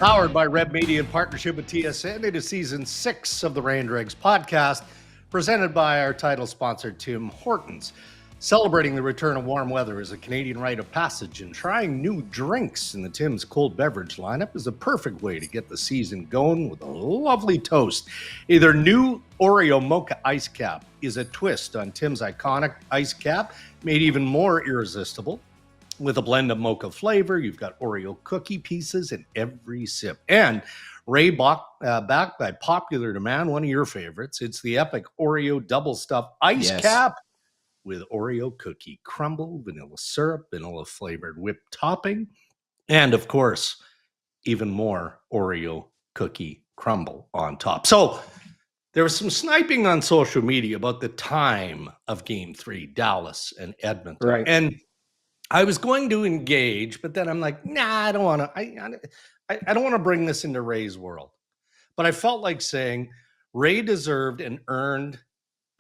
Powered by Red Media in partnership with TSN, it is season 6 of the Dregs podcast, presented by our title sponsor, Tim Hortons. Celebrating the return of warm weather is a Canadian rite of passage, and trying new drinks in the Tim's cold beverage lineup is a perfect way to get the season going with a lovely toast. Either new Oreo Mocha Ice Cap is a twist on Tim's iconic ice cap, made even more irresistible. With a blend of mocha flavor, you've got Oreo cookie pieces in every sip. And Ray, backed by popular demand, one of your favorites, it's the epic Oreo double stuffed ice cap with Oreo cookie crumble, vanilla syrup, vanilla flavored whipped topping, and of course, even more Oreo cookie crumble on top. So there was some sniping on social media about the time of Game 3, Dallas and Edmonton. Right. And I was going to engage, but then I'm like, nah, I don't want to. I don't want to bring this into Ray's world. But I felt like saying Ray deserved and earned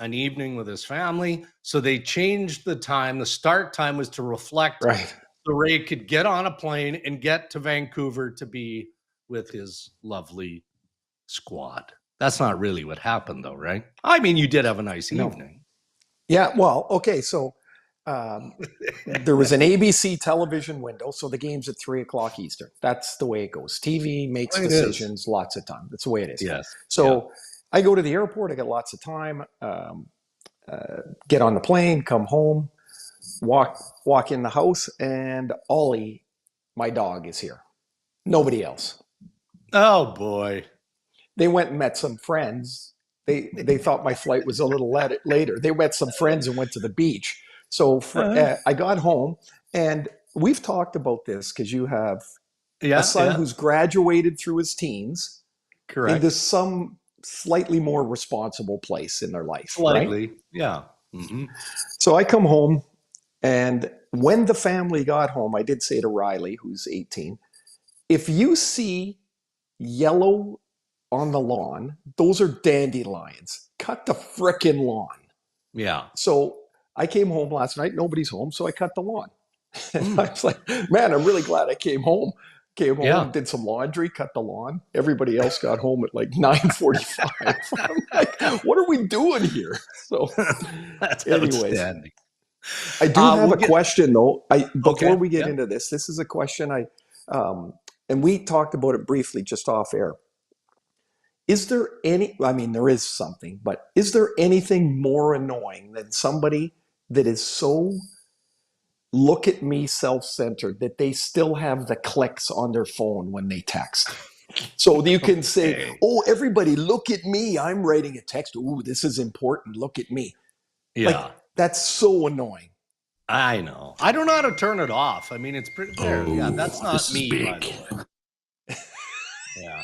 an evening with his family, so they changed the time. The start time was to reflect, right, so Ray could get on a plane and get to Vancouver to be with his lovely squad. That's not really what happened, though, right? I mean, you did have a nice evening. Yeah. Well, okay, so. There was an ABC television window, so the game's at 3:00 Eastern. That's the way it goes. TV makes decisions lots of time. That's the way it is. Yes. So I go to the airport. I got lots of time. Get on the plane, come home, walk in the house, and Ollie, my dog, is here. Nobody else. Oh boy! They went and met some friends. They thought my flight was a little later. They met some friends and went to the beach. So I got home, and we've talked about this because you have a son who's graduated through his teens into some slightly more responsible place in their life. Slightly, right? Yeah. Mm-hmm. So I come home, and when the family got home, I did say to Riley, who's 18, if you see yellow on the lawn, those are dandelions. Cut the frickin' lawn. Yeah. So I came home last night. Nobody's home, so I cut the lawn. And I was like, man, I'm really glad I came home. Did some laundry, cut the lawn. Everybody else got home at like 9:45. I'm like, what are we doing here? So that's anyways, outstanding. I do have a question, though. Before we get into this is a question and we talked about it briefly just off air. Is there there is something, but is there anything more annoying than somebody that is so look at me self-centered that they still have the clicks on their phone when they text? So you can say, oh, everybody look at me. I'm writing a text. Ooh, this is important. Look at me. Yeah. That's so annoying. I know. I don't know how to turn it off. I mean, it's pretty clear. Yeah, that's not me, by the way. Yeah.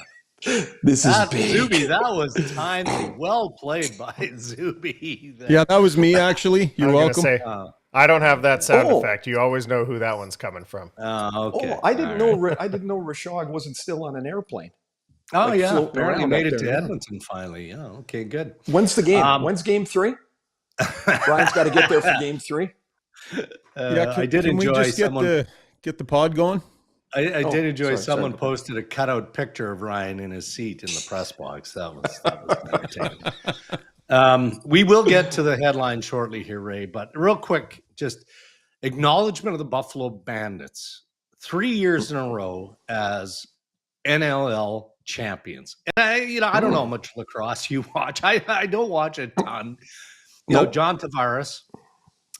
This is big. Zuby, that was timely. Well played by Zuby. Yeah, that was me, actually. You're welcome. Say, I don't have that sound effect. You always know who that one's coming from. Okay. Oh, I didn't know Rashad wasn't still on an airplane. Oh, yeah. Apparently made it to Edmonton finally. Yeah. Okay, good. When's the game? When's game 3? Brian's got to get there for game 3. I did enjoy we just get the pod going? I did enjoy someone posted a cutout picture of Ryan in his seat in the press box. That was entertaining. We will get to the headline shortly here, Ray, but real quick, just acknowledgement of the Buffalo Bandits. 3 years in a row as NLL champions. And I don't know how much lacrosse you watch. I don't watch a ton. John Tavares.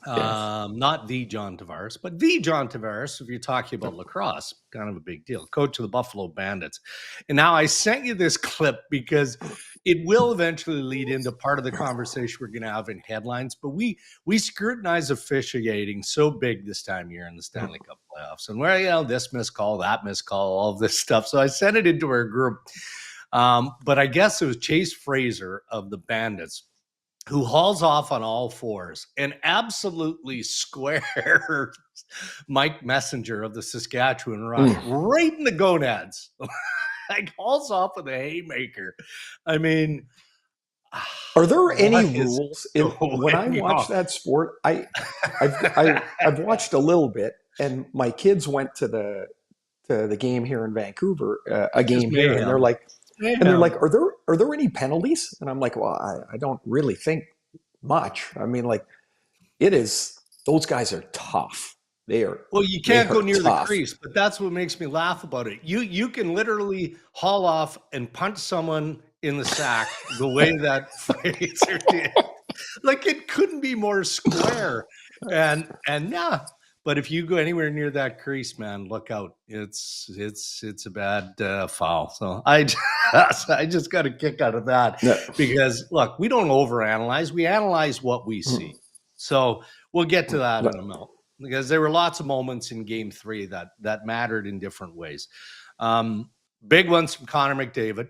Not the John Tavares, but the John Tavares, if you're talking about lacrosse, kind of a big deal. Coach of the Buffalo Bandits. And now I sent you this clip because it will eventually lead into part of the conversation we're going to have in headlines. But we scrutinize officiating so big this time of year in the Stanley Cup playoffs. And this missed call, that missed call, all of this stuff. So I sent it into our group. But I guess it was Chase Fraser of the Bandits who hauls off on all fours and absolutely squares Mike Messenger of the Saskatchewan Roughs right in the gonads. Like hauls off with a haymaker. I mean, are there any rules when I watch that sport? I've watched a little bit, and my kids went to to the game here in Vancouver, a game here, and they're like, are there any penalties? And I'm like, well, I don't really think much. I mean, like, it is. Those guys are tough. They are. Well, you can't go near the crease, but that's what makes me laugh about it. You can literally haul off and punch someone in the sack the way that Fraser did. Like, it couldn't be more square. And yeah, but if you go anywhere near that crease, man, look out. It's a bad foul. So I just got a kick out of that because look, we don't overanalyze. We analyze what we see. So we'll get to that in a minute because there were lots of moments in Game 3 that mattered in different ways. Big ones from Connor McDavid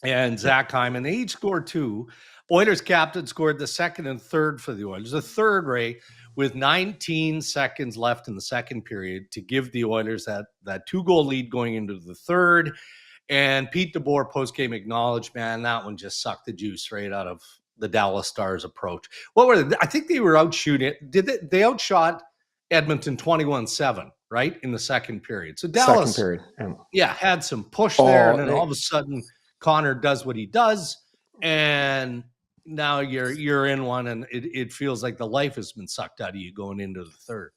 and Zach Hyman. They each scored 2. Oilers captain scored the second and third for the Oilers. The third, Ray, with 19 seconds left in the second period to give the Oilers that 2-goal lead going into the third. And Pete DeBoer post-game acknowledged, man, that one just sucked the juice right out of the Dallas Stars' approach. What were they? I think they were outshooting. They outshot Edmonton 21-7, right, in the second period. So Dallas, had some push there, and then all of a sudden Connor does what he does, and now you're in one, and it feels like the life has been sucked out of you going into the third.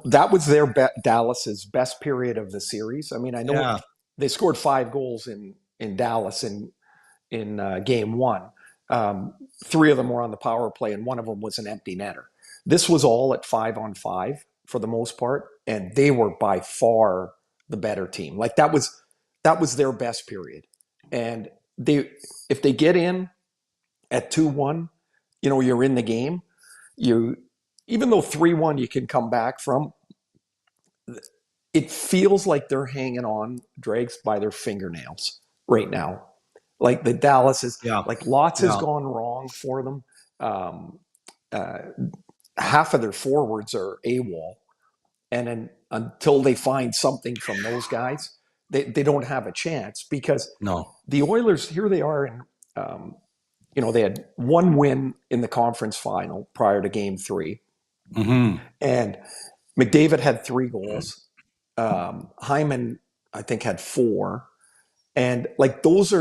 That was Dallas's best period of the series. I mean, I know they scored 5 goals in Dallas in Game 1. 3 of them were on the power play, and one of them was an empty netter. This was all at 5-on-5 for the most part, and they were by far the better team. Like, that was their best period. And if they get in at 2-1, you're in the game. Even though 3-1 you can come back from, it feels like they're hanging on, Dregs, by their fingernails right now. Like, the Dallas is like, lots has gone wrong for them. Half of their forwards are AWOL, and then until they find something from those guys, they don't have a chance, because the Oilers, here they are, and they had 1 win in the conference final prior to Game 3, and McDavid had 3 goals. Hyman, I think, had 4. And like, those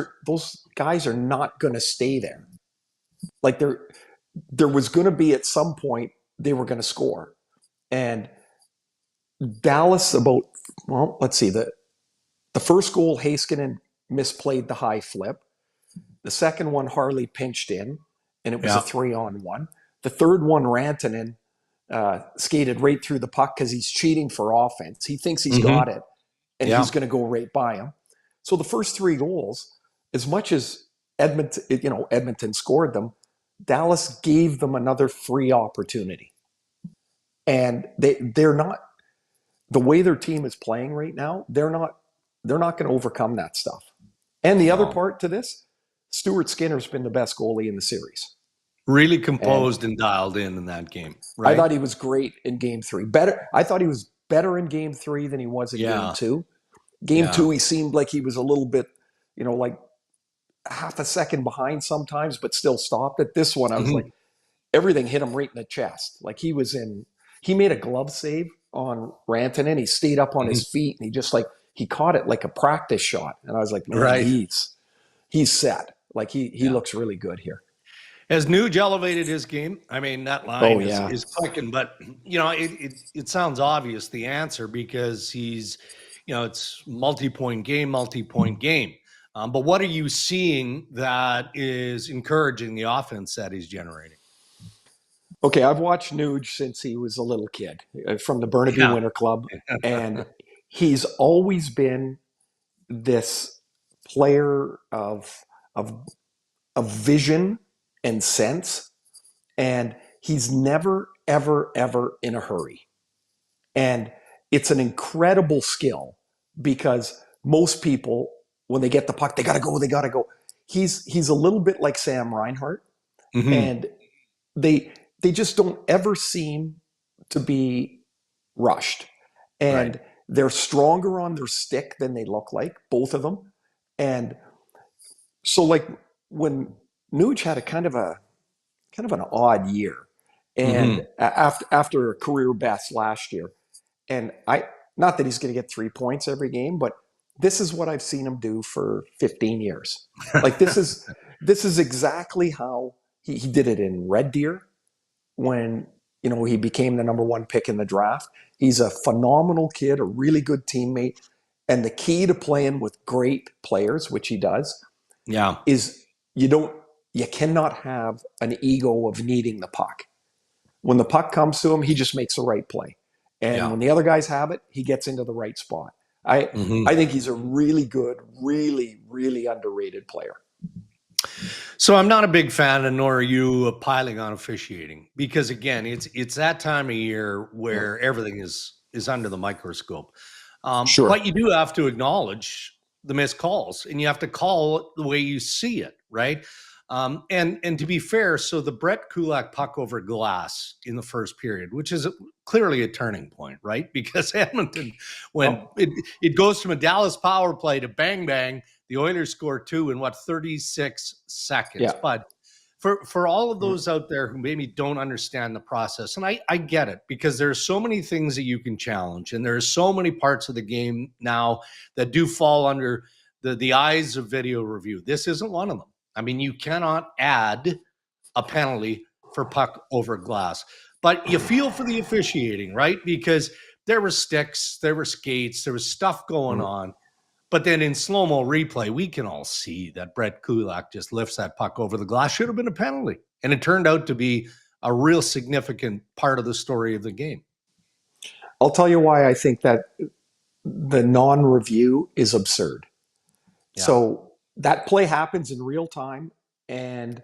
guys are not going to stay there. Like, there was going to be, at some point, they were going to score. And Dallas, let's see, the first goal, Heiskanen misplayed the high flip. The second one, Harley pinched in, and it was a 3-on-1. The third one, Rantanen skated right through the puck because he's cheating for offense. He thinks he's got it, and he's going to go right by him. So the first 3 goals, as much as Edmonton scored them, Dallas gave them another free opportunity. And they're not, the way their team is playing right now, they're not going to overcome that stuff. And the other part to this, Stuart Skinner's been the best goalie in the series. Really composed and dialed in that game. Right? I thought he was great in Game 3. I thought he was better in Game 3 than he was in Game 2. Game 2, he seemed like he was a little bit, like half a second behind sometimes, but still stopped it. This one, I was like, everything hit him right in the chest. Like, he made a glove save on Rantanen. He stayed up on his feet, and he caught it like a practice shot. And I was like, man, he's set. Like, he looks really good here. Has Nuge elevated his game? I mean, that line is clicking, but it sounds obvious, the answer, because he's, it's multi-point game. But what are you seeing that is encouraging the offense that he's generating? Okay, I've watched Nuge since he was a little kid from the Burnaby Winter Club, and he's always been this player of vision and sense, and he's never, ever, ever in a hurry. And it's an incredible skill, because most people, when they get the puck, they got to go. He's a little bit like Sam Reinhart, and they just don't ever seem to be rushed. And they're stronger on their stick than they look like, both of them. And so, like, when Nuge had a kind of an odd year, and after a career best last year, and Not that he's going to get 3 points every game, but this is what I've seen him do for 15 years. Like this is exactly how he did it in Red Deer when, he became the number 1 pick in the draft. He's a phenomenal kid, a really good teammate. And the key to playing with great players, which he does, is you cannot have an ego of needing the puck. When the puck comes to him, he just makes the right play. And when the other guys have it, he gets into the right spot. I think he's a really good, really, really underrated player. So I'm not a big fan, and nor are you, of piling on officiating, because again, it's that time of year where everything is under the microscope. Sure. But you do have to acknowledge the missed calls, and you have to call it the way you see it, right? And to be fair, so the Brett Kulak puck over glass in the first period, which is clearly a turning point, right? Because Edmonton, when it goes from a Dallas power play to bang, bang, the Oilers score 2 in 36 seconds. Yeah. But for all of those out there who maybe don't understand the process, and I get it, because there are so many things that you can challenge, and there are so many parts of the game now that do fall under the eyes of video review. This isn't one of them. I mean, you cannot add a penalty for puck over glass. But you feel for the officiating, right? Because there were sticks, there were skates, there was stuff going on. But then in slow-mo replay, we can all see that Brett Kulak just lifts that puck over the glass. Should have been a penalty. And it turned out to be a real significant part of the story of the game. I'll tell you why I think that the non-review is absurd. Yeah. So that play happens in real time, and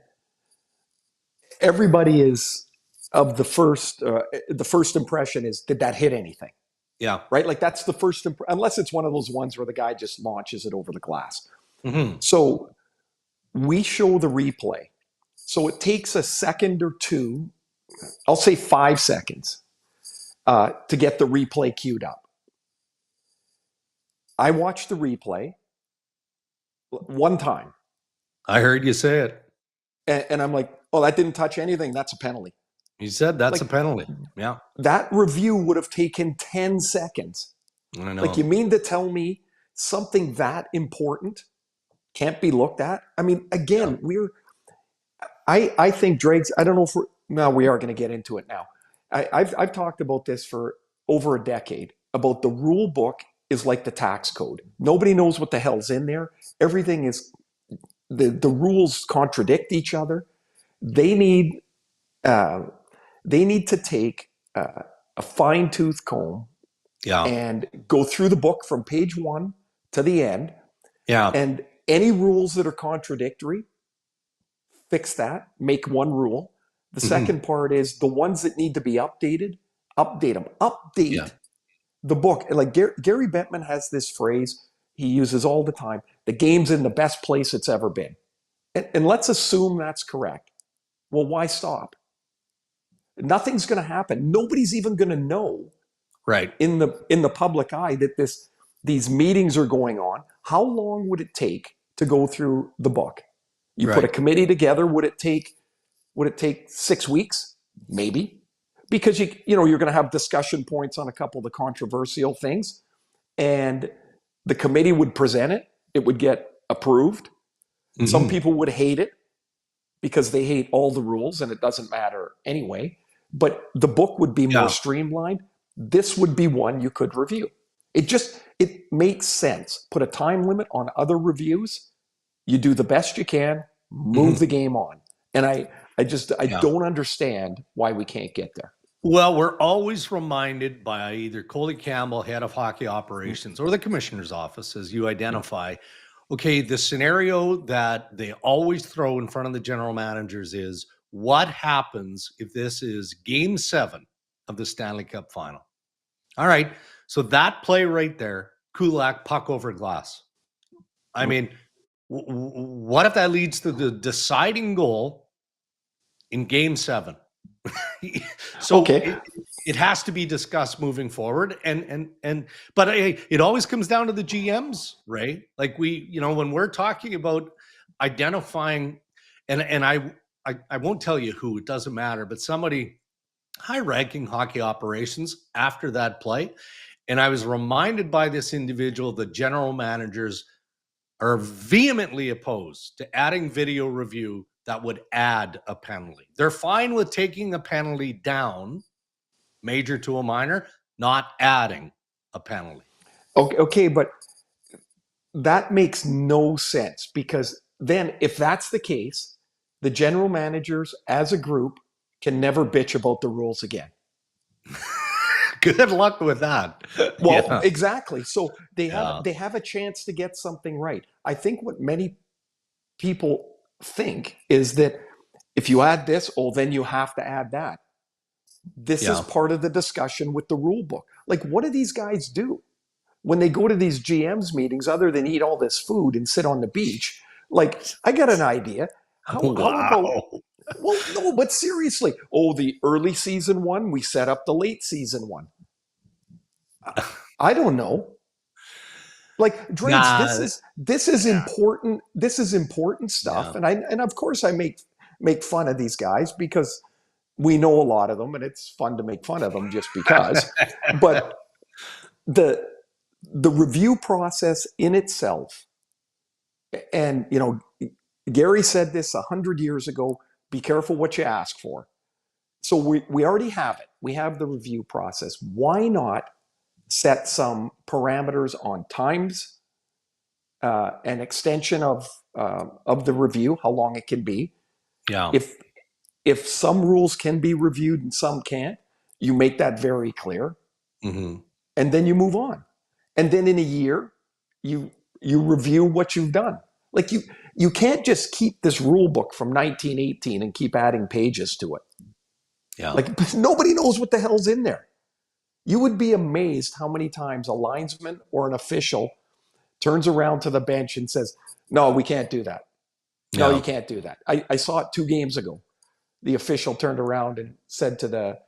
everybody is of the first impression is, did that hit anything? Yeah. Right? Like that's the first, unless it's one of those ones where the guy just launches it over the glass. Mm-hmm. So we show the replay. So it takes a second or two, I'll say 5 seconds, to get the replay queued up. I watched the replay one time. I heard you say it. And I'm like, oh, that didn't touch anything. That's a penalty. You said that's a penalty. Yeah. That review would have taken 10 seconds. I know. Like, you mean to tell me something that important can't be looked at? I mean, again, I think Dregs, I don't know if we are going to get into it now. I've talked about this for over a decade, about the rule book is like the tax code. Nobody knows what the hell's in there. Everything is, the rules contradict each other. They need to take a fine-tooth comb and go through the book from page 1 to the end. Yeah. And any rules that are contradictory, fix that, make one rule. The second part is the ones that need to be updated, update them. Update the book. Like Gary Bettman has this phrase he uses all the time: the game's in the best place it's ever been. And let's assume that's correct. Well, why stop? Nothing's going to happen. Nobody's even going to know, right, in the public eye, that these meetings are going on. How long would it take to go through the book? You put a committee together. Would it take 6 weeks? Maybe, because you're going to have discussion points on a couple of the controversial things, and the committee would present it. It would get approved. Mm-hmm. Some people would hate it because they hate all the rules and it doesn't matter anyway. But the book would be more streamlined. This would be one you could review. It makes sense. Put a time limit on other reviews. You do the best you can, move the game on. And I don't understand why we can't get there. Well, we're always reminded by either Coley Campbell, head of hockey operations, or the commissioner's office, as you identify, okay, the scenario that they always throw in front of the general managers is, what happens if this is game 7 of the Stanley Cup final? All right, so that play right there, Kulak, puck over glass. I mean, what if that leads to the deciding goal in game 7? So it has to be discussed moving forward, but it always comes down to the GMs, right? Like when we're talking about identifying, and I won't tell you who, it doesn't matter, but somebody high-ranking hockey operations after that play, And I was reminded by this individual that general managers are vehemently opposed to adding video review that would add a penalty. They're fine with taking the penalty down, major to a minor, not adding a penalty. Okay, but that makes no sense, because then if that's the case, the general managers as a group can never bitch about the rules again. Good luck with that. Well, exactly. So they have a chance to get something right. I think what many people think is that if you add this, then you have to add that. This is part of the discussion with the rule book. Like, what do these guys do when they go to these GMs meetings other than eat all this food and sit on the beach? Like, I got an idea. How about, well, no, but seriously, the early season one, we set up the late season one. I don't know. Like, Dregs, this is important. This is important stuff. And of course I make fun of these guys because we know a lot of them and it's fun to make fun of them just because. But the review process in itself, and Gary said this 100 years ago, be careful what you ask for. So we already have it. We have the review process. Why not set some parameters on times, an extension of the review, how long it can be? Yeah. If some rules can be reviewed and some can't, you make that very clear, and then you move on. And then in a year, you review what you've done. Like, you can't just keep this rule book from 1918 and keep adding pages to it. Yeah. Like, nobody knows what the hell's in there. You would be amazed how many times a linesman or an official turns around to the bench and says, no, we can't do that. No, you can't do that. I saw it 2 games ago. The official turned around and said to the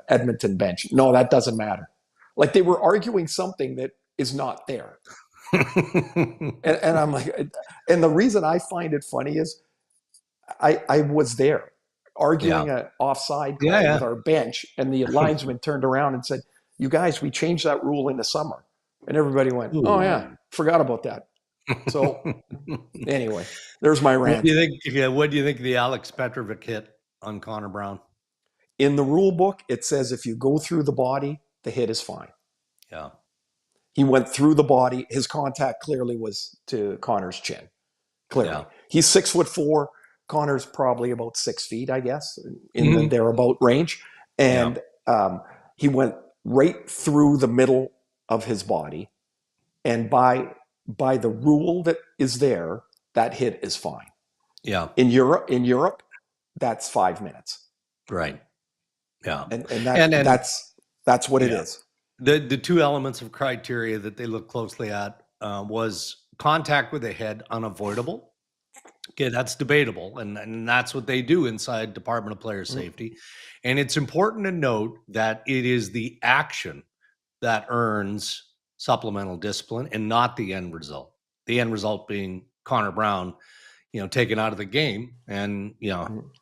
Edmonton bench, no, that doesn't matter. Like, they were arguing something that is not there. and I'm like, and the reason I find it funny is I was there arguing an offside call with our bench, and the linesman turned around and said, you guys, we changed that rule in the summer. And everybody went, oh yeah, forgot about that. So anyway, there's my rant. What do you think the Alex Petrovic hit on Connor Brown? In the rule book, it says if you go through the body, the hit is fine. Yeah. He went through the body. His contact clearly was to Connor's chin. Clearly. Yeah. He's 6'4". Connor's probably about 6 feet, I guess, in the thereabout range. And he went right through the middle of his body. And by the rule that is there, that hit is fine. Yeah. In Europe, that's 5 minutes. Right. Yeah. And that's what it is. The 2 elements of criteria that they look closely at was contact with the head unavoidable. Okay, that's debatable, and that's what they do inside Department of Player Safety. And it's important to note that it is the action that earns supplemental discipline and not the end result. The end result being Connor Brown, taken out of the game and,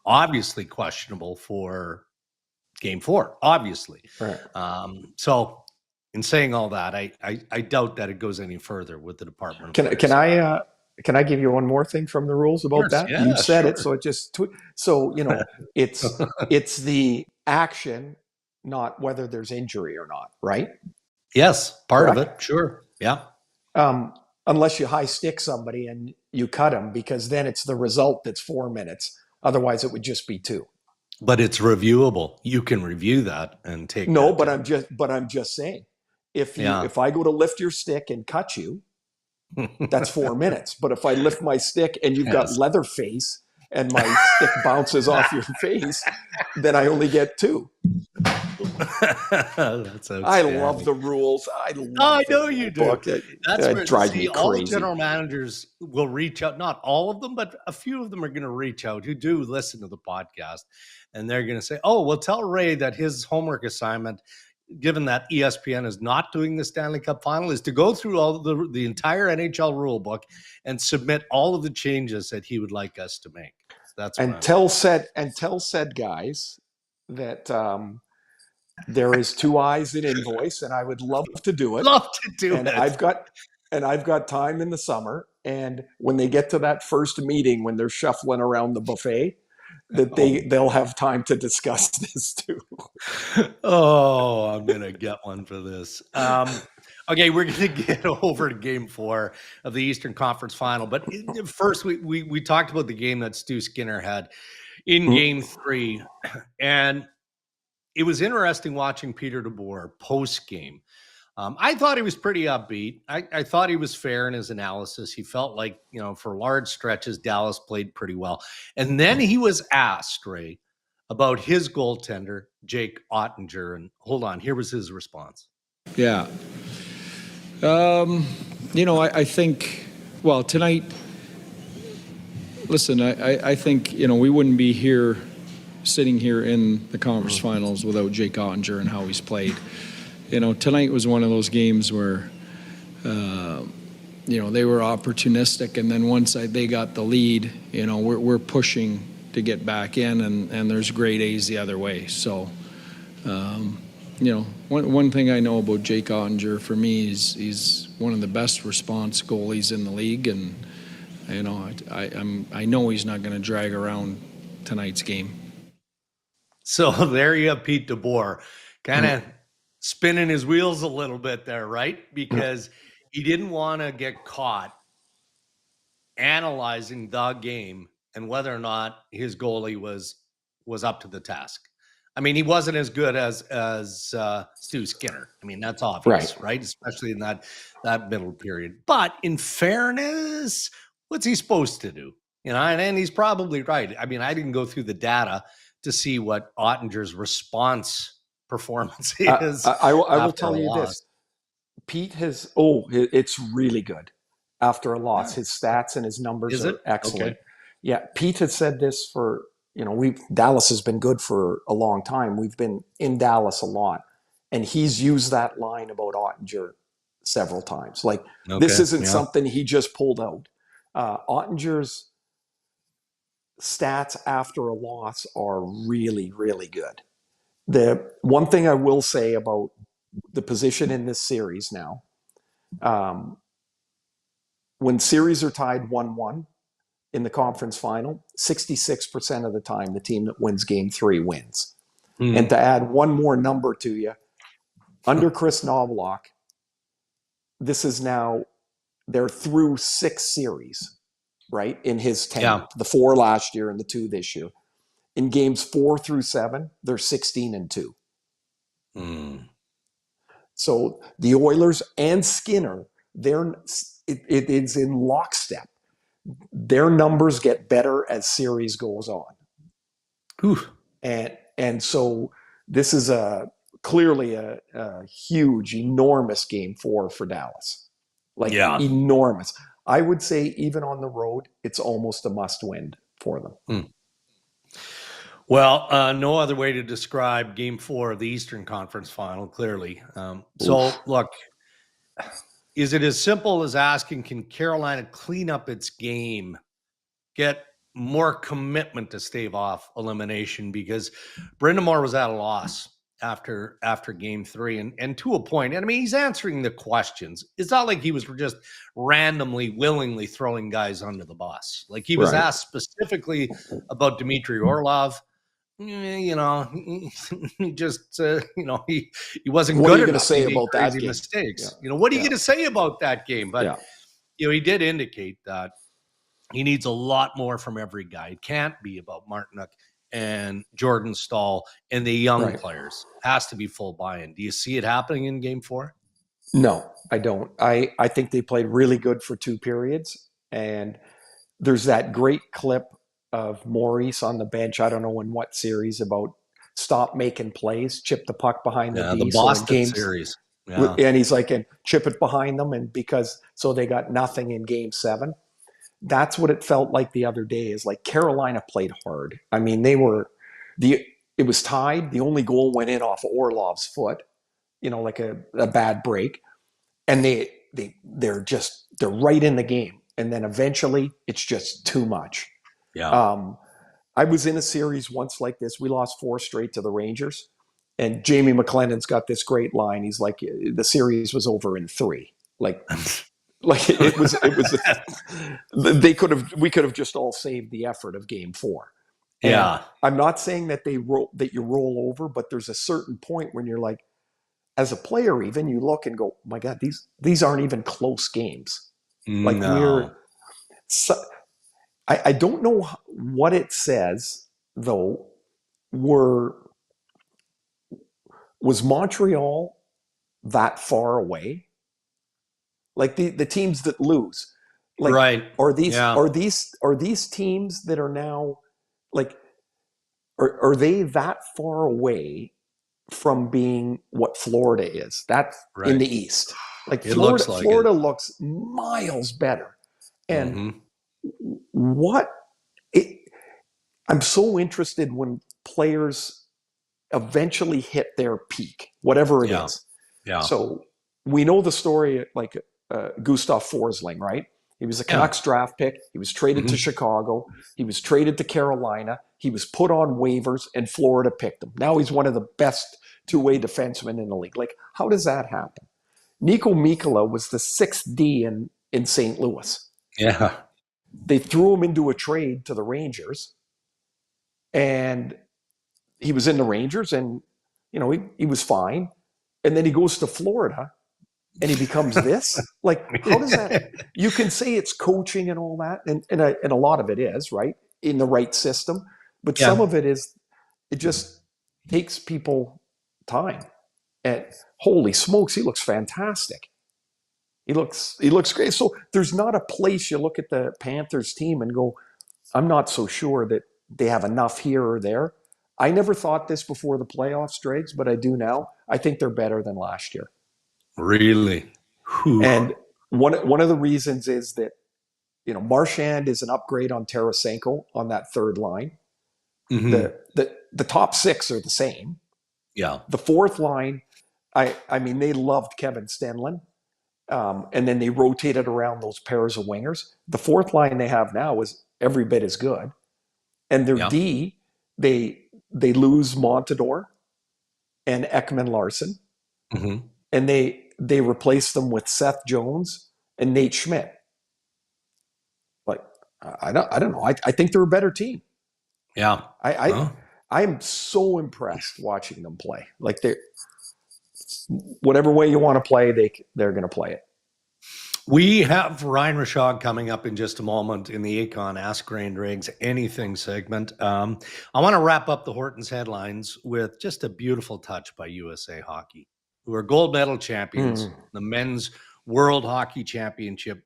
obviously questionable for Game 4, obviously. Right. So in saying all that, I doubt that it goes any further with the Department of Can I give you one more thing from the rules about that? Yeah, you said it, so it just it's the action, not whether there's injury or not, right? Yes, part of it, sure, yeah. Unless you high stick somebody and you cut them, because then it's the result that's 4 minutes. Otherwise, it would just be 2. But it's reviewable. You can review that and take. No, but I'm just saying, if I go to lift your stick and cut you, that's 4 minutes. But if I lift my stick and you've got leather face and my stick bounces off your face, then I only get 2. That's I love the rules. I know you do. That's where drives me crazy. All general managers will reach out. Not all of them, but a few of them are going to reach out who do listen to the podcast, and they're going to say, "Oh, well, tell Ray that his homework assignment, given that ESPN is not doing the Stanley Cup final, is to go through all the entire NHL rule book and submit all of the changes that he would like us to make." That's tell said guys that There is 2 eyes in invoice, and I would love to do it. Love to do and it. I've got time in the summer. And when they get to that first meeting, when they're shuffling around the buffet, that they'll have time to discuss this too. Oh, I'm gonna get one for this. Okay, we're gonna get over to Game 4 of the Eastern Conference Final, but first we talked about the game that Stu Skinner had in Game 3, and it was interesting watching Peter DeBoer post game. I thought he was pretty upbeat. I thought he was fair in his analysis. He felt like, for large stretches, Dallas played pretty well. And then he was asked, Ray, about his goaltender, Jake Oettinger. And hold on, here was his response. Yeah. I think, tonight, listen, I think, we wouldn't be sitting here in the conference finals without Jake Oettinger and how he's played. Tonight was one of those games where, they were opportunistic, and then once they got the lead, we're pushing to get back in, and there's grade A's the other way. So, one thing I know about Jake Oettinger, for me, is he's one of the best response goalies in the league, and I know he's not going to drag around tonight's game. So there you have Pete DeBoer, kind of spinning his wheels a little bit there, right? Because he didn't want to get caught analyzing the game and whether or not his goalie was up to the task. I mean, he wasn't as good as Stu Skinner. I mean, that's obvious, right? Especially in that middle period. But in fairness, what's he supposed to do? And he's probably right. I mean, I didn't go through the data to see what Ottinger's response performance is. I will tell you this. Pete has, it's really good after a loss. His stats and his numbers are excellent. Okay. Yeah, Pete has said this for, Dallas has been good for a long time. We've been in Dallas a lot. And he's used that line about Oettinger several times. This isn't something he just pulled out. Ottinger's stats after a loss are really, really good. The one thing I will say about the position in this series now, when series are tied 1-1 in the conference final, 66% of the time, the team that wins Game 3 wins. And to add one more number to you, under Kris Knoblauch, this is now, they're through 6 series, right, in his 10, the 4 last year and the 2 this year. In games 4 through 7, they're 16-2. So the Oilers and Skinner, it is in lockstep. Their numbers get better as series goes on. And so this is clearly a huge, enormous Game 4 for Dallas. Enormous. I would say even on the road, it's almost a must-win for them. Well, no other way to describe Game 4 of the Eastern Conference Final, clearly. So, look, is it as simple as asking, can Carolina clean up its game, get more commitment to stave off elimination? Because Brind'Amour was at a loss after Game 3, and to a point. And I mean, he's answering the questions. It's not like he was just randomly, willingly throwing guys under the bus. He was asked specifically about Dmitry Orlov. He just, he wasn't what good are you enough. Say about that game? Mistakes. What are you going to say about that game? But he did indicate that he needs a lot more from every guy. It can't be about Martinook and Jordan Staal and the young players. It has to be full buy-in. Do you see it happening in Game 4? No, I don't. I think they played really good for 2 periods, and there's that great clip of Maurice on the bench, I don't know in what series, about stop making plays, chip the puck behind the D. The Boston series. Yeah. And he's like, and chip it behind them, and so they got nothing in Game 7. That's what it felt like the other day, is Carolina played hard. I mean, it was tied. The only goal went in off of Orlov's foot, a bad break. And they're right in the game. And then eventually it's just too much. Yeah. I was in a series once like this. We lost 4 straight to the Rangers. And Jamie McLennan's got this great line. He's like, the series was over in 3. Like it was, we could have just all saved the effort of game 4. And Yeah. I'm not saying that that you roll over, but there's a certain point when you're like, as a player, even you look and go, oh my God, these aren't even close games. Like I don't know what it says though. Was Montreal that far away? Like the teams that lose, like, right? Are these teams that are now like, are they that far away from being what Florida is? That's Right. in the East. Like It Florida, looks like Florida looks miles better. And I'm so interested when players eventually hit their peak, whatever it is. Yeah. So we know the story, like Gustav Forsling, right? He was a Canucks draft pick. He was traded to Chicago. He was traded to Carolina. He was put on waivers, and Florida picked him. Now he's one of the best two-way defensemen in the league. Like, how does that happen? Niko Mikkola was the 6th D in St. Louis. Yeah. They threw him into a trade to the Rangers, and he was in the Rangers, and he was fine. And then he goes to Florida, and he becomes this. Like, how does that? You can say it's coaching and all that, and a lot of it is, right, in the right system. But some of it is, it just takes people time. And holy smokes, he looks fantastic. He looks great. So there's not a place you look at the Panthers team and go, I'm not so sure that they have enough here or there. I never thought this before the playoffs, Dregs, but I do now. I think they're better than last year. Really? Whew. And one of the reasons is that, Marchand is an upgrade on Tarasenko on that third line. The top 6 are the same. Yeah. The fourth line, I mean, they loved Kevin Stenlund. And then they rotated around those pairs of wingers. The fourth line they have now is every bit as good. And their D, they lose Montador and Ekman Larson. And they replace them with Seth Jones and Nate Schmidt. Like, I don't know. I think they're a better team. Yeah. I'm so impressed watching them play. Like, whatever way you want to play, they're going to play it. We have Ryan Rishaug coming up in just a moment in the Econ Ask Ray and Dregs Anything segment. I want to wrap up the Hortons headlines with just a beautiful touch by USA Hockey, who are gold medal champions, the men's World Hockey Championship,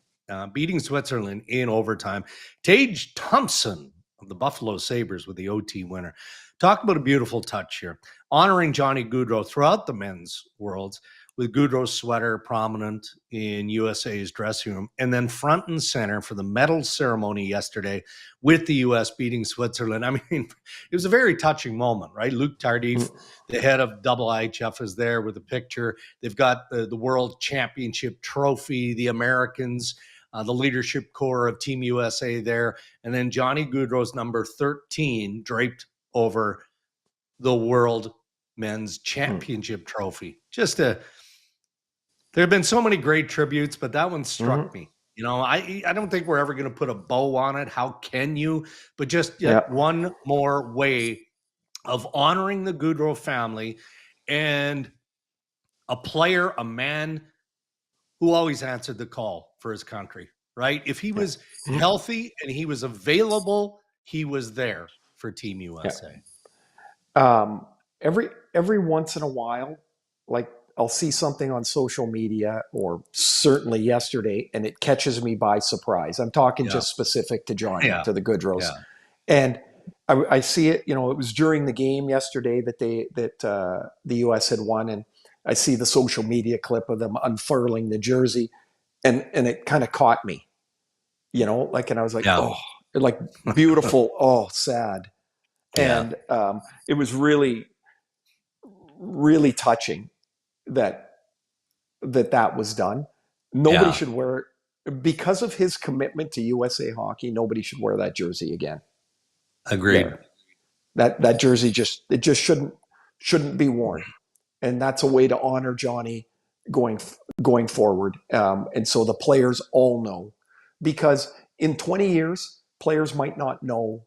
beating Switzerland in overtime. Tage Thompson of the Buffalo Sabres with the OT winner. Talk about a beautiful touch here. Honoring Johnny Gaudreau throughout the men's worlds, with Gaudreau's sweater prominent in USA's dressing room, and then front and center for the medal ceremony yesterday with the U.S. beating Switzerland. I mean, it was a very touching moment, right? Luc Tardif, the head of IHF, is there with a picture. They've got the World Championship trophy, the Americans, the leadership core of Team USA there, and then Johnny Gaudreau's number 13 draped over the World Men's Championship trophy. There have been so many great tributes, but that one struck me. I don't think we're ever going to put a bow on it. How can you? But just one more way of honoring the Gaudreau family and a player, a man who always answered the call for his country, right? If he was healthy and he was available, he was there for Team USA. Every once in a while, like, I'll see something on social media, or certainly yesterday, and it catches me by surprise. I'm talking just specific to Johnny, to the Gaudreaus. Yeah. And I see it, it was during the game yesterday that the US had won, and I see the social media clip of them unfurling the jersey, and it kind of caught me, and I was like, oh, like, beautiful, oh, sad. And it was really, really touching that was done. Nobody should wear, because of his commitment to USA Hockey, nobody should wear that jersey again. Agreed. That jersey just shouldn't shouldn't be worn. And that's a way to honor Johnny going forward. And so the players all know, because in 20 years, players might not know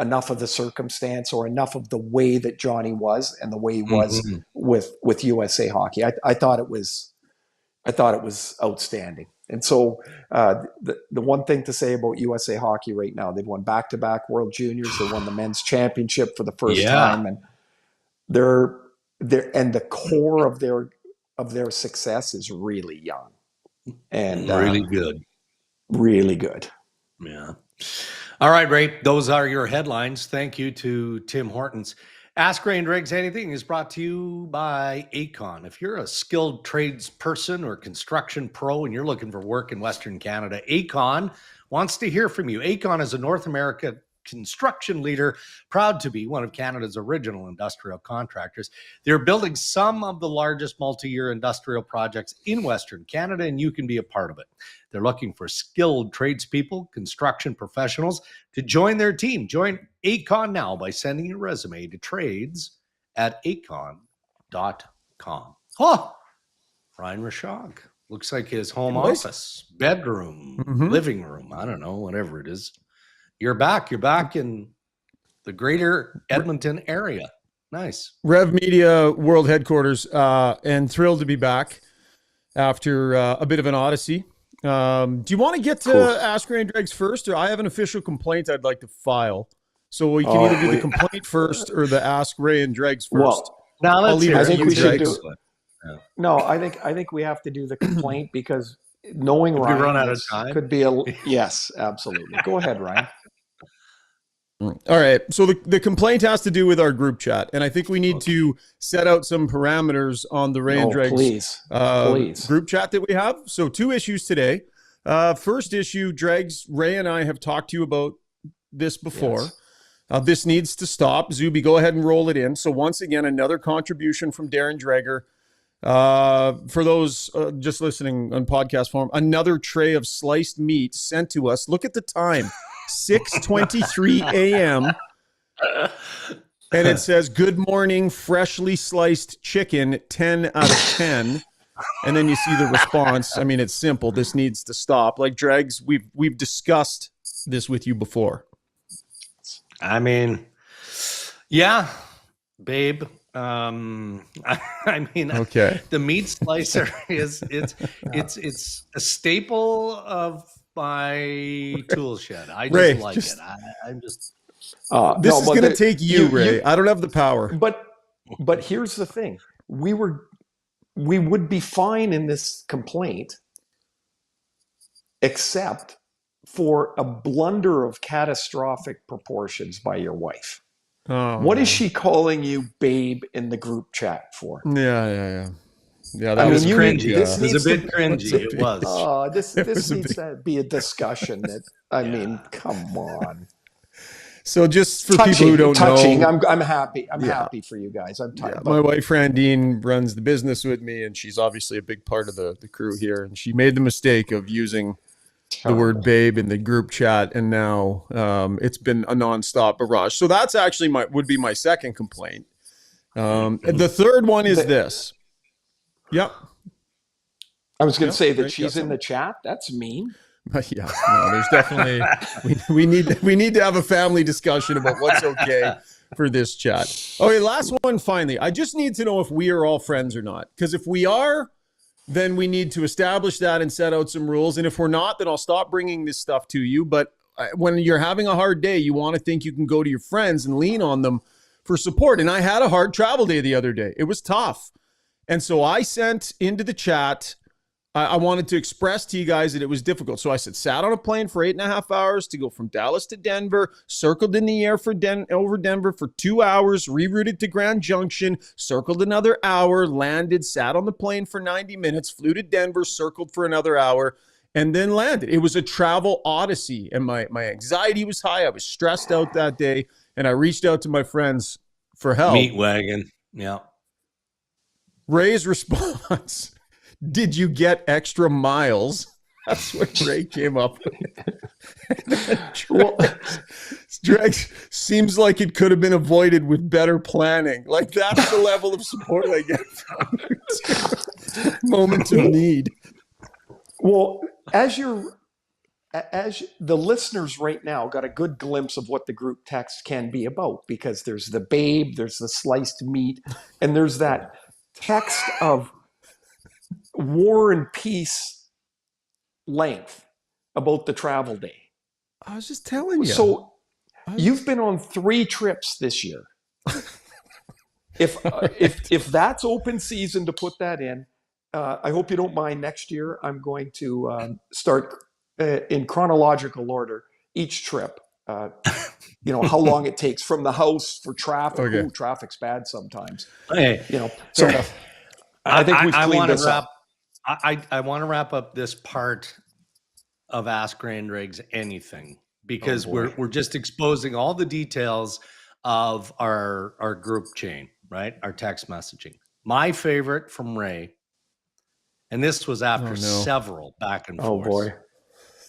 enough of the circumstance or enough of the way that Johnny was and the way he was with USA Hockey. I thought it was outstanding. And so the one thing to say about USA Hockey right now, they've won back-to-back World Juniors. They won the men's championship for the first time, and they're and the core of their success is really young and really good. Yeah. All right, Ray. Those are your headlines. Thank you to Tim Hortons. Ask Ray and Dregs Anything is brought to you by Acon. If you're a skilled tradesperson or construction pro and you're looking for work in Western Canada, Acon wants to hear from you. Acon is a North America construction leader, proud to be one of Canada's original industrial contractors. They're building some of the largest multi-year industrial projects in Western Canada, and you can be a part of it. They're looking for skilled tradespeople, construction professionals to join their team. Join Acon now by sending your resume to trades@acon.com. Oh, Ryan Rashog. Looks like his home office, bedroom, living room, I don't know, whatever it is. You're back. You're back in the greater Edmonton area. Nice. Rev Media World Headquarters, and thrilled to be back after a bit of an odyssey. Do you want to get to Ask Ray and Dregs first, or I have an official complaint I'd like to file? So we can either do the complaint first or the Ask Ray and Dregs first. Well, now let's hear. I think we should Dregs. do. No, I think we have to do the complaint because knowing Ryan, we run out of time. Could be yes, absolutely. Go ahead, Ryan. All right. So the complaint has to do with our group chat, and I think we need to set out some parameters on the Ray and Dregs please. Group chat that we have. So 2 issues today. First issue, Dregs, Ray and I have talked to you about this before. Yes. This needs to stop. Zuby, go ahead and roll it in. So once again, another contribution from Darren Dreger. For those just listening on podcast form, another tray of sliced meat sent to us. Look at the time. 6:23 a.m. And it says, "Good morning, freshly sliced chicken, 10 out of 10." And then you see the response. I mean, it's simple. This needs to stop. Like Dregs, we've discussed this with you before. I mean, yeah, babe. I mean, okay. The meat slicer is it's a staple of my tool shed. I just Ray, like it. I'm just. This is going to take you, Ray. I don't have the power. But here's the thing: we would be fine in this complaint, except for a blunder of catastrophic proportions by your wife. Oh, what is she calling you, babe, in the group chat for? Yeah. That was cringy. This it was a bit cringy. It was. This needs to be a discussion. I mean, come on. So just for people who don't know, I'm happy. I'm happy for you guys. I'm tired. My wife Randine runs the business with me, and she's obviously a big part of the crew here. And she made the mistake of using the word babe in the group chat, and now it's been a nonstop barrage. So that's actually would be my second complaint. The third one is this. Yep. I was going to say that she's in the chat. That's mean. Yeah, no, there's definitely we need to have a family discussion about what's okay for this chat. Okay, last one finally. I just need to know if we are all friends or not. Because if we are, then we need to establish that and set out some rules. And if we're not, then I'll stop bringing this stuff to you. But when you're having a hard day, you want to think you can go to your friends and lean on them for support. And I had a hard travel day the other day. It was tough. And so I sent into the chat, I wanted to express to you guys that it was difficult. So I said, sat on a plane for 8.5 hours to go from Dallas to Denver, circled in the air for over Denver for 2 hours, rerouted to Grand Junction, circled another hour, landed, sat on the plane for 90 minutes, flew to Denver, circled for another hour, and then landed. It was a travel odyssey, and my anxiety was high. I was stressed out that day, and I reached out to my friends for help. Meat wagon. Yeah. Ray's response, did you get extra miles? That's what Ray came up with. Well, Dregs seems like it could have been avoided with better planning. Like, that's the level of support I get from you. Moment of need. well, as the listeners right now got a good glimpse of what the group text can be about, because there's the babe, there's the sliced meat, and there's that text of War and Peace length about the travel day. I was just telling you. So you've been on 3 trips this year. If that's open season to put that in, I hope you don't mind. Next year, I'm going to start in chronological order each trip. How long it takes from the house for traffic. Okay. Ooh, traffic's bad sometimes. Hey, So I think we've I cleaned want to this wrap. up. I want to wrap up this part of Ask Ray and Dregs anything, because we're just exposing all the details of our group chain, right? Our text messaging. My favorite from Ray, and this was after several back and forth. Oh boy.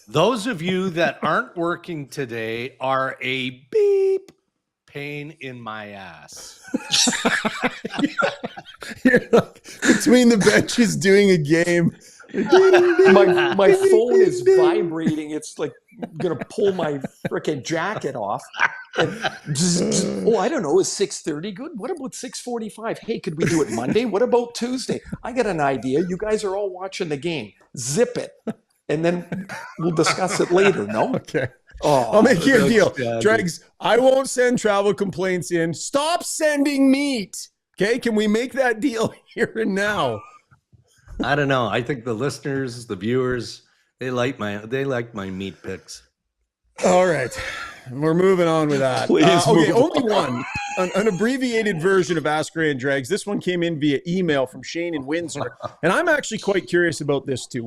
Those of you that aren't working today are a beep pain in my ass. You're like between the benches doing a game. My phone is vibrating. It's like gonna pull my freaking jacket off. And I don't know. Is 6:30 good? What about 6:45? Hey, could we do it Monday? What about Tuesday? I got an idea. You guys are all watching the game. Zip it, and then we'll discuss it later. No? Okay. Oh, I'll make you a deal. Yeah, Dregs, I won't send travel complaints in. Stop sending meat. Okay? Can we make that deal here and now? I don't know. I think the listeners, the viewers, they like my meat picks. All right. We're moving on with that. Please Okay, move only one. An abbreviated version of Ask Ray and Dregs. This one came in via email from Shane in Windsor. And I'm actually quite curious about this too.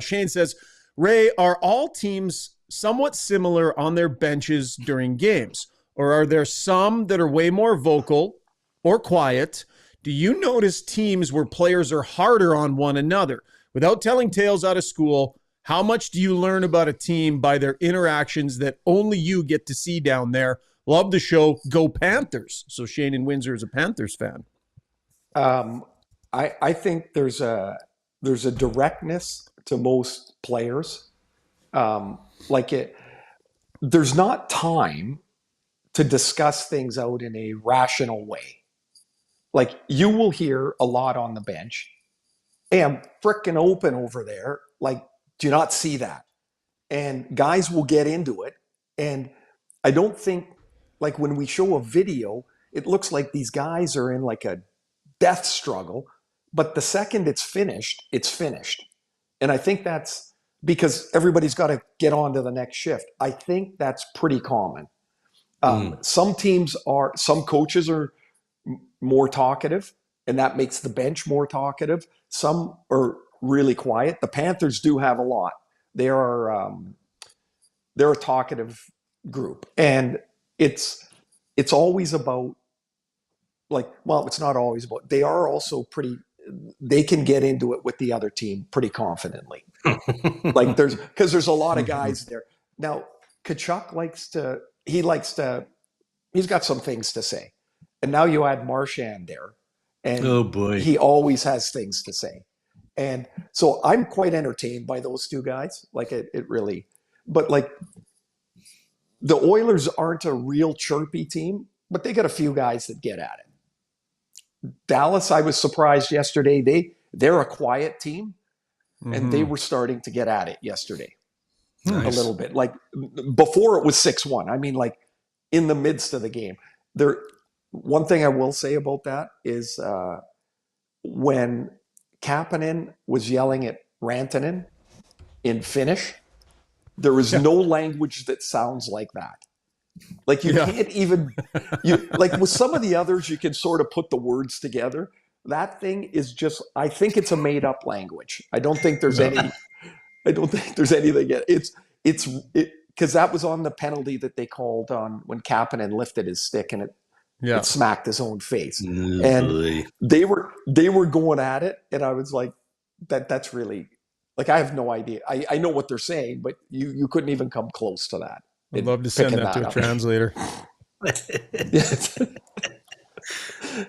Shane says, Ray, are all teams somewhat similar on their benches during games? Or are there some that are way more vocal or quiet? Do you notice teams where players are harder on one another? Without telling tales out of school, how much do you learn about a team by their interactions that only you get to see down there? Love the show. Go Panthers. So Shane in Windsor is a Panthers fan. I think there's a directness to most players. There's not time to discuss things out in a rational way. Like, you will hear a lot on the bench. Hey, I'm frickin' open over there. Like, do you not see that? And guys will get into it. And I don't think, like, when we show a video, it looks like these guys are in like a death struggle. But the second it's finished, it's finished. And I think that's because everybody's got to get on to the next shift. I think that's pretty common. Some coaches are more talkative, and that makes the bench more talkative. Some are really quiet. The Panthers do have a lot. They're a talkative group, and it's always about, like, well, it's not always about. They are also pretty. They can get into it with the other team pretty confidently. Like, there's a lot of guys there. Now, Tkachuk he's got some things to say. And now you add Marchand there, and oh boy, he always has things to say. And so I'm quite entertained by those two guys. Like, it really, but like, the Oilers aren't a real chirpy team, but they got a few guys that get at it. Dallas, I was surprised yesterday. They're a quiet team, and they were starting to get at it yesterday. Nice. A little bit. Like, before it was 6-1. I mean, like, in the midst of the game. One thing I will say about that is when Kapanen was yelling at Rantanen in Finnish, there was no language that sounds like that. Like, you can't even, like, with some of the others, you can sort of put the words together. That thing is just, I think it's a made up language. I don't think there's anything. It's because that was on the penalty that they called on when Kapanen lifted his stick and it smacked his own face. And they were going at it, and I was like, that's really, Like, I have no idea. I know what they're saying, but you couldn't even come close to that. I'd love to send that to a translator.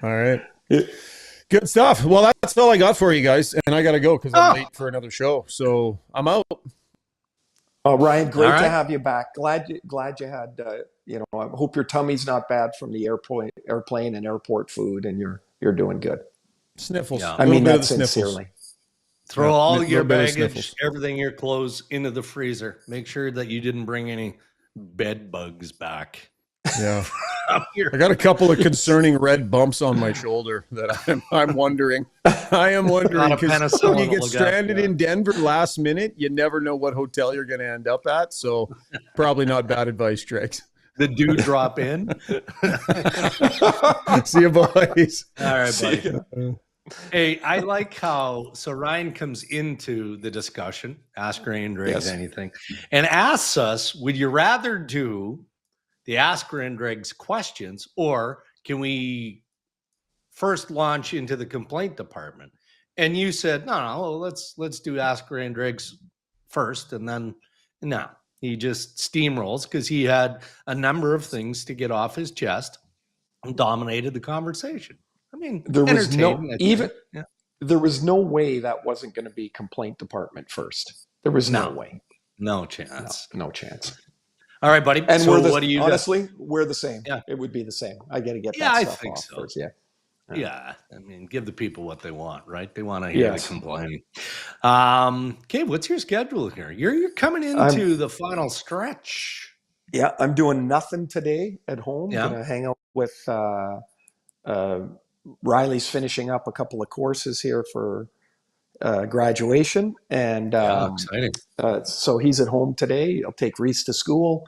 All right. Good stuff. Well, that's all I got for you guys. And I got to go because I'm late for another show. So I'm out. Oh, Ryan, great to have you back. Glad you had, I hope your tummy's not bad from the airplane and airport food, and you're doing good. Sniffles. Yeah. I mean that sincerely. Throw all your baggage, everything, your clothes into the freezer. Make sure that you didn't bring any bed bugs back. Yeah. I got a couple of concerning red bumps on my shoulder that I'm wondering. I am wondering because when you get stranded in Denver last minute, you never know what hotel you're going to end up at. So probably not bad advice, Dregs. The dude drop in. See you, boys. All right, buddy. Hey, I like how Ryan comes into the discussion, ask Ray and Dregs anything, and asks us, would you rather do the Ask Ray and Dregs questions, or can we first launch into the complaint department? And you said, no, let's do Ask Ray and Dregs first, and then no. He just steamrolls because he had a number of things to get off his chest and dominated the conversation. I mean, there was no way that wasn't going to be complaint department first. There was no way. No chance. No chance. All right, buddy. And so what do you honestly, we're the same. Yeah. It would be the same. I got to get that stuff off first. Yeah. Yeah. I mean, give the people what they want, right? They want to hear the complaining. Okay, what's your schedule here? You're coming into the final stretch. Yeah, I'm doing nothing today at home. Yeah. Gonna hang out with Riley's finishing up a couple of courses here for graduation, and exciting. So he's at home today. I'll take Reese to school.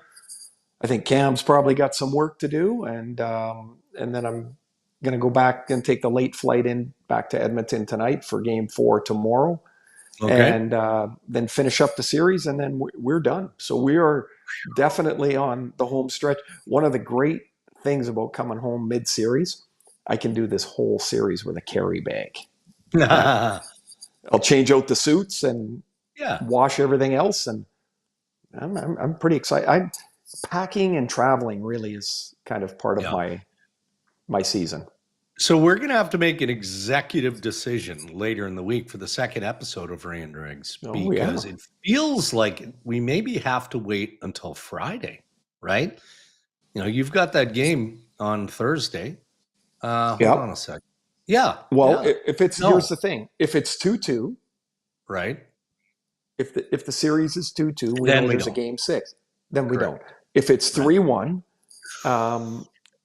I think Cam's probably got some work to do, and then I'm going to go back and take the late flight back to Edmonton tonight for Game 4 tomorrow, and then finish up the series, and then we're done. So we are definitely on the home stretch. One of the great things about coming home mid-series, I can do this whole series with a carry bag. I'll change out the suits and wash everything else, and I'm pretty excited. Packing and traveling really is kind of part of my season. So we're going to have to make an executive decision later in the week for the second episode of Ray and Dregs, because it feels like we maybe have to wait until Friday, right? You've got that game on Thursday. Hold on a sec. Yeah. Well, here's the thing. If it's 2-2, right? If the series is 2-2, we know there's a Game 6. Then we don't. If it's 3-1,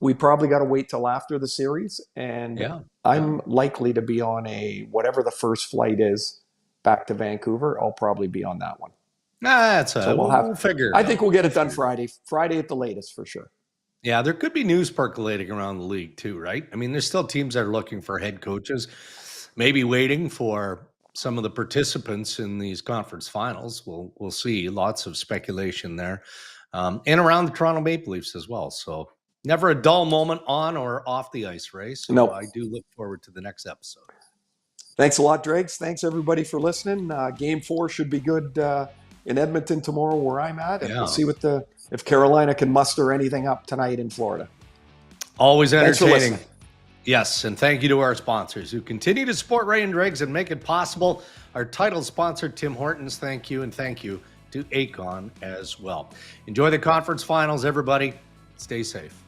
we probably got to wait till after the series. And I'm likely to be on whatever the first flight is back to Vancouver. I'll probably be on that one. We'll figure it out. I think we'll get it done Friday at the latest for sure. Yeah, there could be news percolating around the league too, right? I mean, there's still teams that are looking for head coaches, maybe waiting for some of the participants in these conference finals. We'll see. Lots of speculation there, and around the Toronto Maple Leafs as well. So never a dull moment on or off the ice, Ray. So I do look forward to the next episode. Thanks a lot, Dregs. Thanks everybody for listening. Game 4 should be good in Edmonton tomorrow, where I'm at, and we'll see if Carolina can muster anything up tonight in Florida. Always entertaining. Yes, and thank you to our sponsors who continue to support Ray and Dregs and make it possible. Our title sponsor, Tim Hortons, thank you, and thank you to Acon as well. Enjoy the conference finals, everybody. Stay safe.